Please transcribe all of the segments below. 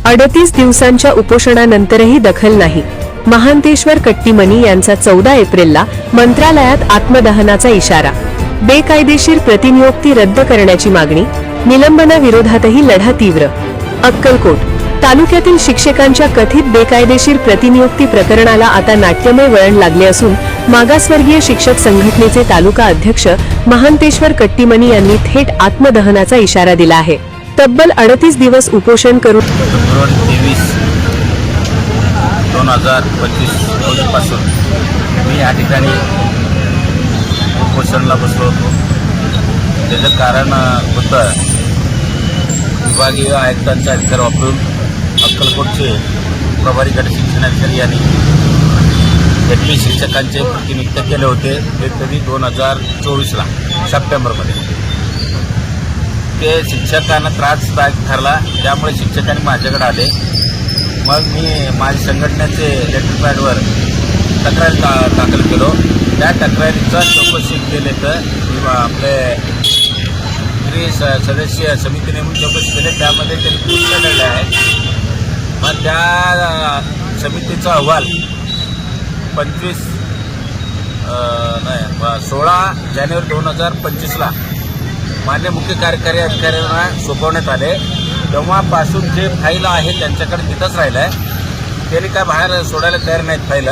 38 दिवसांच्या उपोषणानंतरही दखल नाही। महांतेश्वर कट्टीमनी यांचा 14 एप्रिलला मंत्रालयात आत्मदहनाचा इशारा। बेकायदेशीर प्रतिनियुक्ती रद्द करण्याची मागणी, निलंबनाविरोधातही लढा तीव्र। अक्कलकोट तालुक्यातील शिक्षकांच्या कथित बेकायदेशीर प्रतिनियुक्ती प्रकरणाला आता नाट्यमय वळण लागले असून मागासवर्गीय शिक्षक संघटनेचे तालुका अध्यक्ष महांतेश्वर कट्टीमनी यांनी थेट आत्मदहनाचा इशारा दिला आहे। तब्बल 38 दिवस उपोषण करून फेब्रुवारी 23, 2025 रोजीपासून मी या ठिकाणी उपोषणाला बसलो होतो। त्याचं कारण होतं विभागीय आयुक्तांचा अधिकार वापरून अक्कलकोटचे प्रभारी गट शिक्षणाधिकारी यांनी एपी शिक्षकांचे प्रतिनियुक्त केले होते। ते कधी 2024ला सप्टेंबरमध्ये ते शिक्षकांना त्रासदायक ठरला, त्यामुळे शिक्षकांनी माझ्याकडे आले। मग मी माझ्या संघटनेचे लेटर पॅडवर तक्रार दाखल केलो। त्या तक्रारीचा चौकशी केले तर आपले सदस्य समिती नेमून चौकशी केले, त्यामध्ये त्यांनी पुष्ट आढळले आहे। मग त्या समितीचा अहवाल 16 जानेवारी 2025ला मान्य मुख्य कार्यकारी अधिकाऱ्यांना सोपवण्यात आले। तेव्हापासून जे फाईल आहे त्यांच्याकडे तिथंच राहिलं आहे, त्यांनी काय बाहेर सोडायला तयार नाहीत फाईल।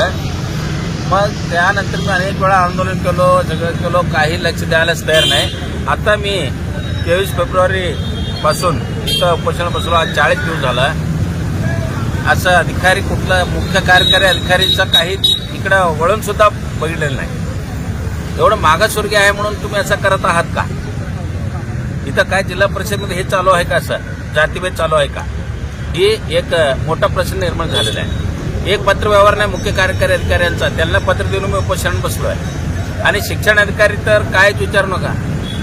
मग त्यानंतर मी अनेक वेळा आंदोलन केलो, सगळं केलो, काही लक्ष द्यायलाच तयार नाही। आता मी 23 फेब्रुवारीपासून इथं उपोषण बसलो। आज 40 दिवस झाला। असं अधिकारी कुठला मुख्य कार्यकारी अधिकारीचा काही इकडं वळून सुद्धा बघितलेलं नाही। एवढं मागासवर्गीय आहे म्हणून तुम्ही असं करत आहात का? इथं काय जिल्हा परिषदेमध्ये हे चालू आहे का? असं जातीभेद चालू आहे का? ही एक मोठा प्रश्न निर्माण झालेला आहे। एक पत्र व्यवहार नाही मुख्य कार्यकारी अधिकाऱ्यांचा, त्यांना पत्र देऊन मी उपोषण बसलो आहे। आणि शिक्षण अधिकारी तर कायच विचारू नका,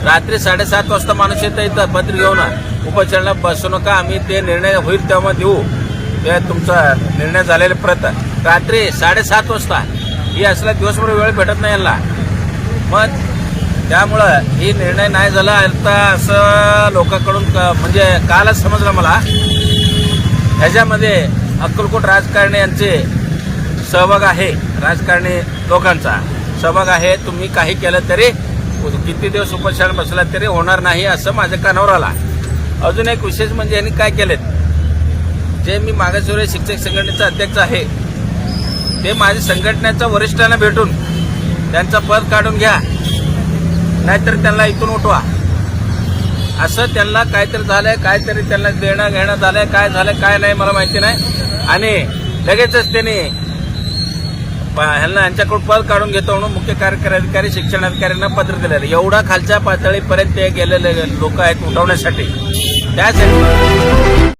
रात्री 7:30 वाजता माणूस येतं इथं पत्र घेऊन उपोषणाला बसू नका, आम्ही ते निर्णय होईल तेव्हा देऊ, ते तुमचा निर्णय झालेले प्रत रात्री 7:30 वाजता ही असला दिवसभर वेळ भेटत नाही यांना। मग त्यामुळं ही निर्णय नाही झाला आता असं लोकांकडून म्हणजे कालच समजलं मला। ह्याच्यामध्ये अक्कलकोट राजकारणी यांचे सहभाग आहे, राजकारणी लोकांचा सहभाग आहे। तुम्ही काही केलं तरी किती दिवस उपोषण बसला तरी होणार नाही असं माझ्या कानावर आला। अजून एक विशेष म्हणजे यांनी काय केलेत, जे मी मागासवर्गीय शिक्षक संघटनेचा अध्यक्ष आहे ते माझ्या संघटनेच्या वरिष्ठांना भेटून त्यांचं पद काढून घ्या, नाहीतर त्यांना इथून उठवा। असं त्यांना काहीतरी झालंय, काहीतरी त्यांना देणं घेणं झालंय, काय झालंय काय नाही मला माहिती नाही। आणि लगेचच त्यांनी ह्यांना यांच्याकडून पद काढून घेतो म्हणून मुख्य कार्यकारी अधिकारी शिक्षण अधिकाऱ्यांना पत्र दिलेलं। एवढा खालच्या पातळीपर्यंत ते गेलेले लोक आहेत उठवण्यासाठी, त्यासाठी